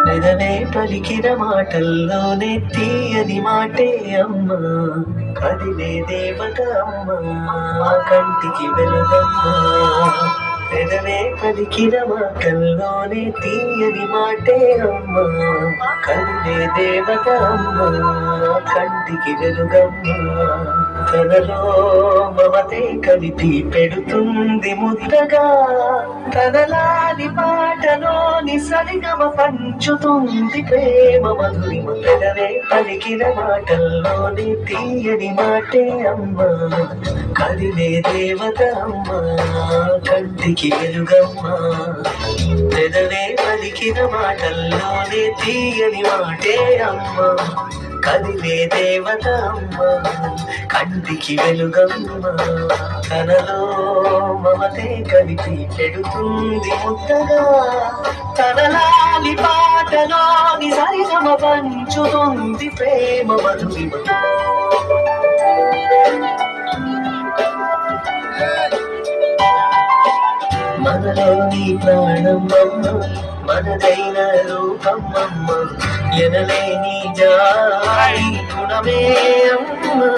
పెదవే పలికిన మాటల్లోనే తీయని మాటే అమ్మా, కదిలే దేవత అమ్మా, కంటికి వెలుగమ్మా. పెదవే పలికిన మాటల్లోనే తీయని మాటే అమ్మా, కదిలే దేవత అమ్మా, కంటికి వెలుగమ్మా. తనలో మమతే కలిపి పెడుతుంది ముద్దగా, తనలాని పాటలోని సరిగమ పంచుతుంది ప్రేమ మధురిమ. పెదవే పలికిన మాటల్లోని తీయని మాటే అమ్మా, కదిలే దేవత అమ్మా, కంటికి వెలుగమ్మా. పెదవే పలికిన మాటల్లోని తీయని మాటే అమ్మా, కదిలే దేవత అమ్మా, కంటికి వెలుగమ్మా. తనలో మమతే కలిపి పెడుతుంది ముద్దగా, తనలాలి పాటలోని సరిగమ పంచుతుంది ప్రేమ మధురిమ. మనలోని ప్రాణమమ్మ, మనదైన రూపమమ్మ, ఎనలేని జాలి గుణమే అమ్మా.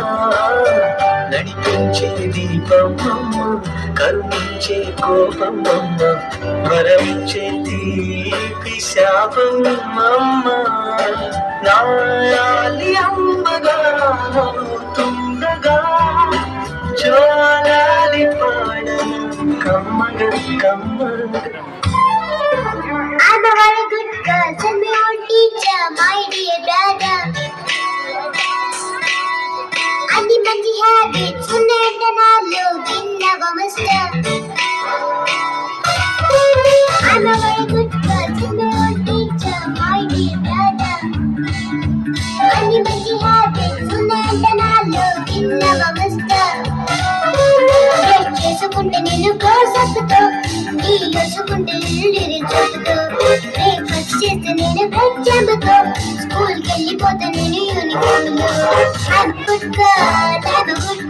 నడిపించే దీపమమ్మ, కరుణించే కోపమమ్మ, వరమించే తీపి శాపమమ్మ. నాయాలి అమ్మగా అవుతుండగా, జోలాలి పాడ కమ్మగా కమ్మగా. I'm a very good girl, send me your teacher, my dear brother. Any manji habits, unenda nallu, ginnava mister. I'm a very good girl, send me your teacher, my dear brother. Any manji habits, unenda nallu, ginnava mister. చేసుకుంటే నేను కోసపుతో, నీ చేసుకుంటే ఇల్లు చోటుతో, breakfast చేస్తే నేను bread జామ్తో, స్కూల్కి వెళ్ళిపోతే నేను యూనిఫామ్లో. I'm a good girl, I'm a good